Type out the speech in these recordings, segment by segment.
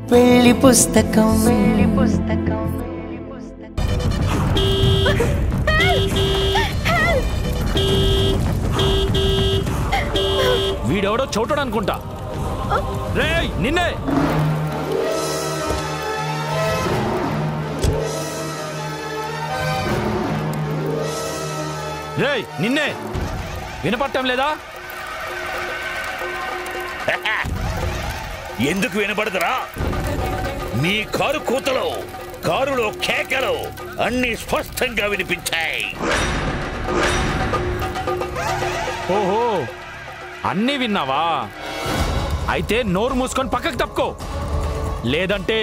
పెళ్లి పుస్తకం వీడెవడో చోటడు అనుకుంటా. రేయ్ నిన్నే! రేయ్ నిన్నే! వినపడటం లేదా? ఎందుకు వినపడదురా? మీ కారు కూతలు, కారులో కేకలు అన్ని స్పష్టంగా వినిపించాయి. ఓహో, అన్నీ విన్నావా? అయితే నోరు మూసుకొని పక్కకు తప్పుకో, లేదంటే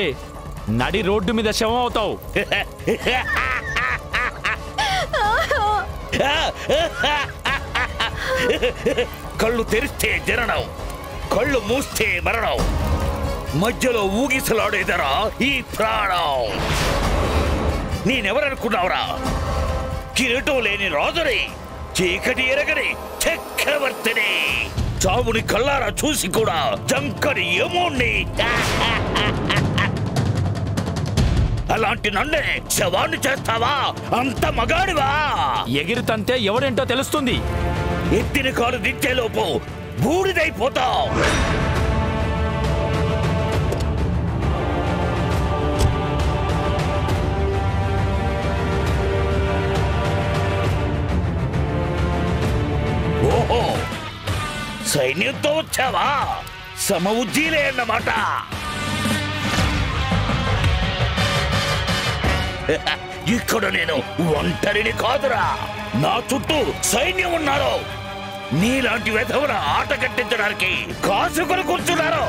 నడి రోడ్డు మీద శవం అవుతావు. కళ్ళు తెరిస్తే జననం, కళ్ళు మూస్తే మరణం, మధ్యలో ఊగిసలాడేదరా ఈ ప్రాణం. నేనెవరనుకున్నావురా? కిరీటం లేని రాజుని, చీకటి ఎరగని చక్రవర్తిని, చావుని కళ్ళారా చూసి కూడా జంకని యముణ్ణి. అలాంటి నన్నే శవాన్ని చేస్తావా? అంత మగాడివా? ఎగిరి తంతే ఎవడేంటో తెలుస్తుంది. ఎత్తిన కాలు దించేలోపు బూడిదైపోతావు. ఓహో, సైన్యంతో వచ్చావా? సమఉజ్జీలే అన్నమాట. ఇక్కడ నేను ఒంటరిని కాదురా, నా చుట్టూ సైన్యం ఉన్నారు. నీలాంటి వెధవన ఆట కట్టించడానికి కాసుకొని కూర్చున్నారు.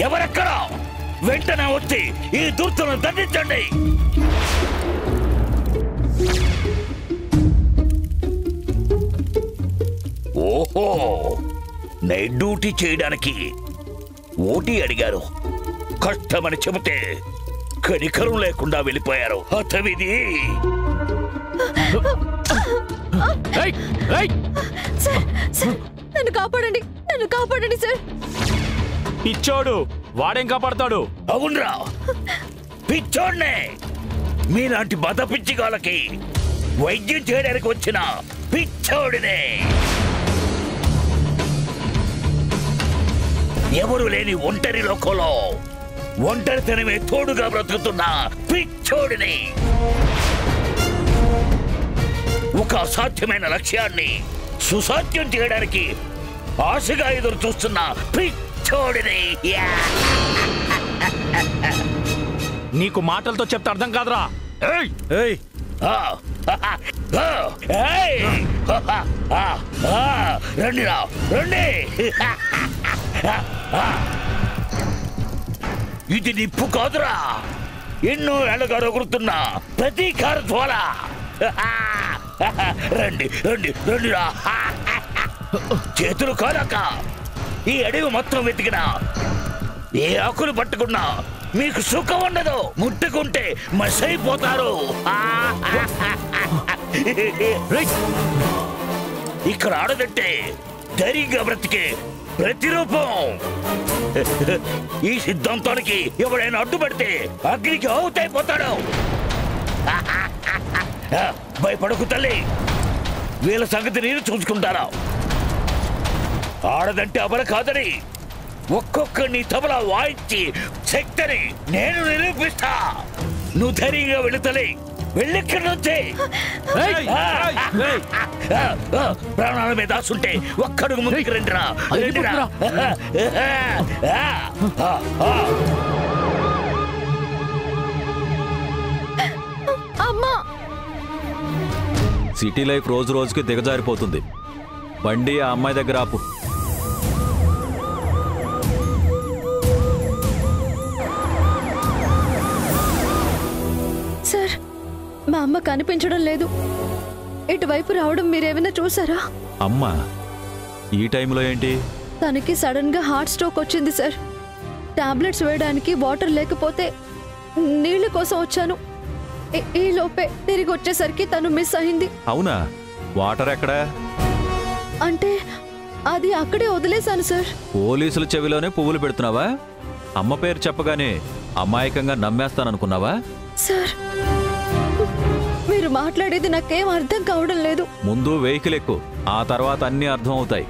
ఎవరెక్కడా? వెంటనే వచ్చి ఈ దుర్తులను దండించండి. ఓహో, నైట్ డ్యూటీ చేయడానికి ఓటీ అడిగారు. కష్టమని చెబితే కనికరం లేకుండా వెళ్ళిపోయారు. హతవిధి. నన్ను కాపాడండి, నన్ను కాపాడండి సార్. పిచ్చోడు వాడేం కాపాడతాడు? అవునరా, పిచ్చోడ్నే. మీలాంటి బద పిచ్చిగాలకి వైద్యం చేయడానికి వచ్చిన పిచ్చోడినే. ఎవరు లేని ఒంటరి లోకంలో ఒంటరితనమే తోడుగా బ్రతుకుతున్న పిచ్చోడిని. ఒక అసాధ్యమైన లక్ష్యాన్ని సుసాధ్యం చేయడానికి ఆశగా ఎదురు చూస్తున్న పిచ్చోడిని. నీకు మాటలతో చెప్తే అర్థం కాదురా. రండి రా, రండి. ఇది నిప్పు కాదురా, ఎన్నో ఏళ్ళగా రగులుతున్న ప్రతీకార జ్వాల. రండి రండి రండి రా. చేతులు కాదాక ఈ అడవి మొత్తం వెతికినా, ఏ ఆకులు పట్టుకున్నా మీకు సుఖం ఉండదు. ముట్టుకుంటే మసైపోతారు. ఇక్కడ ఆడదంటే ధైర్యంగా బ్రతికే ప్రతిరూపం. ఈ సిద్ధాంతానికి ఎవరైనా అడ్డుపడితే అగ్నికి ఆవుతైపోతాడు. భయపడకు తల్లి, వీళ్ళ సంగతి నేను చూసుకుంటారా. ఆడదంటే అబల కాదని ఒక్కొక్కరిని తబలా వాయించి శక్తిని నేను నిరూపిస్తా. నువ్వు ధైర్యంగా వెళుతలే, వెళ్ళిక్కడి నుంచి. ప్రాణాల మీద ఆసుంటే ఒక్కడుగు ముందుకు రండిరా. సిటీ లైఫ్ రోజు రోజుకి దిగజారిపోతుంది. బండి ఆ అమ్మాయి దగ్గర ఆపు. సార్, మా అమ్మ కనిపించడం లేదు. ఇటువైపు రావడం మీరేమైనా చూసారా? అమ్మా ఈ టైంలో ఏంటి? తనకి సడన్ గా హార్ట్ స్ట్రోక్ వచ్చింది సార్. టాబ్లెట్స్ వేయడానికి వాటర్ లేకపోతే నీళ్ళ కోసం వచ్చాను. ఈ లోపే తిరిగి వచ్చేసరికి తను మిస్ అయింది. అవునా? వాటర్ ఎక్కడా? అంటే అది అక్కడే వదిలేశాను సార్. పోలీసుల చెవిలోనే పువ్వులు పెడుతున్నావా? అమ్మ పేరు చెప్పగానే అమాయకంగా నమ్మేస్తాననుకున్నావా? సార్, మీరు మాట్లాడేది నాకేం అర్థం కావడం లేదు. ముందు వెహికల్ ఎక్కు, ఆ తర్వాత అన్నీ అర్థం అవుతాయి.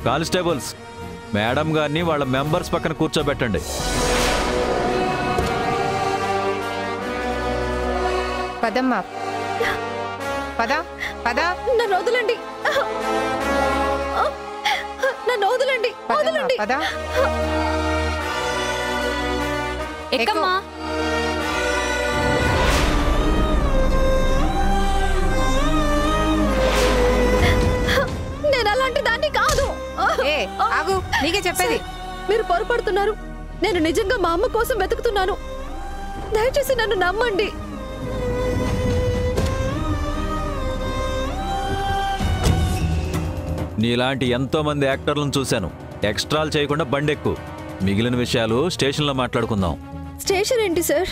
కానిస్టేబుల్స్, మేడం గారిని వాళ్ళ మెంబర్స్ పక్కన కూర్చోబెట్టండి. పదమ్మా, పద పద. నన్ను వదలండి, నన్ను వదలండి, వదలండి. పద. ఎక్కమ్మా. నేను అలాంటి దాన్ని కాదు. ఏ ఆగు, నీకే చెప్పేది. మీరు పొరపడుతున్నారు. నేను నిజంగా మా అమ్మ కోసం వెతుకుతున్నాను. దయచేసి నన్ను నమ్మండి. నీలాంటి ఎంతో మంది యాక్టర్లను చూశాను. ఎక్స్ట్రాలు చేయకుండా బండెక్కు. మిగిలిన విషయాలు స్టేషన్లో మాట్లాడుకుందాం. స్టేషన్ ఏంటి సార్?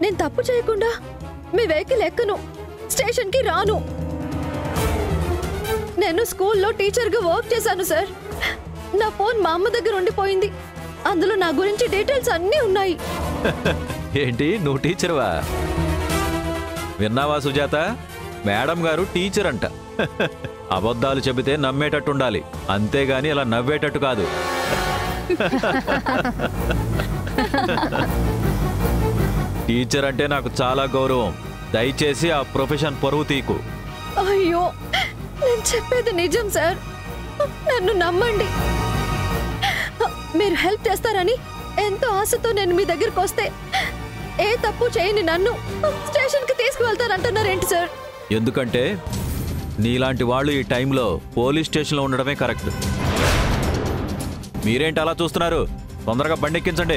నేను తప్పు చేయకుండా మీ వెహికల్ ఎక్కను, స్టేషన్కి రాను. నేను స్కూల్లో టీచర్గా వర్క్ చేశాను సార్. నా ఫోన్ మా అమ్మ దగ్గర ఉండిపోయింది. అందులో నా గురించి డీటెయిల్స్ అన్నీ ఉన్నాయి. ఏంటి, నువ్వు టీచర్వా? విన్నావా సుజాత? మేడం గారు టీచర్ అంట. అబద్ధాలు చెబితే నమ్మేటట్టుండాలి, అంతేగాని ఇలా నవ్వేటట్టు కాదు. టీచర్ అంటే నాకు చాలా గౌరవం. దయచేసి ఆ ప్రొఫెషన్ పరువు తీకు. అయ్యో, నేను చెప్పేది నిజం సార్, నన్ను నమ్మండి. మీరు హెల్ప్ చేస్తారని ఎంతో ఆశతో నేను మీ దగ్గరికి వస్తే ఏ తప్పు చేయని నన్ను స్టేషన్కి తీసుకువెళ్తారంటున్నారేంటి సార్? ఎందుకంటే నీలాంటి వాళ్ళు ఈ టైంలో పోలీస్ స్టేషన్లో ఉండడమే కరెక్ట్. మీరేంటి అలా చూస్తున్నారు? తొందరగా బండి ఎక్కించండి.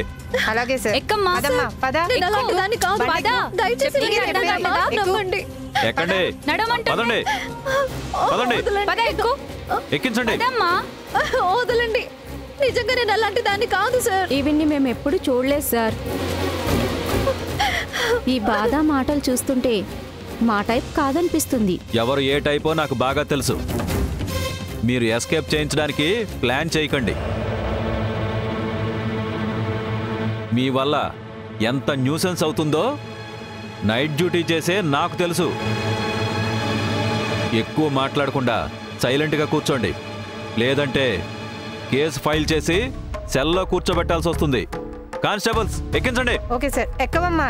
అలాగే సార్. ఎక్కమ్మా. పదమ్మా, పద. నేను అలాంటి దాన్ని కాదు. పద. దయచేసి చెప్పేది మీరు చెప్పేది. నా మాట ఎక్కు. నమ్మండి. ఎక్కండి, నడవమంటుంది. పదండి, పదండి. వదలండి. పద, ఎక్కు. ఎక్కించండి. పదమ్మా. వదలండి. నిజంగా నేను అలాంటి దాన్ని కాదు సార్. ఈవిడ్ని మేము ఎప్పుడు చూడలేదు సార్. ఈ బాధ మాటలు చూస్తుంటే మా టైప్ కాదనిపిస్తుంది. ఎవరు ఏ టైపో నాకు బాగా తెలుసు. మీరు ఎస్కేప్ చేయించడానికి ప్లాన్ చేయకండి. మీ వల్ల ఎంత న్యూసెన్స్ అవుతుందో నైట్ డ్యూటీ చేసే నాకు తెలుసు. ఎక్కువ మాట్లాడకుండా సైలెంట్గా కూర్చోండి, లేదంటే కేసు ఫైల్ చేసి సెల్లో కూర్చోబెట్టాల్సి వస్తుంది. కానిస్టేబుల్స్, ఎక్కించండి. Okay sir, ఎక్కవమ్మా.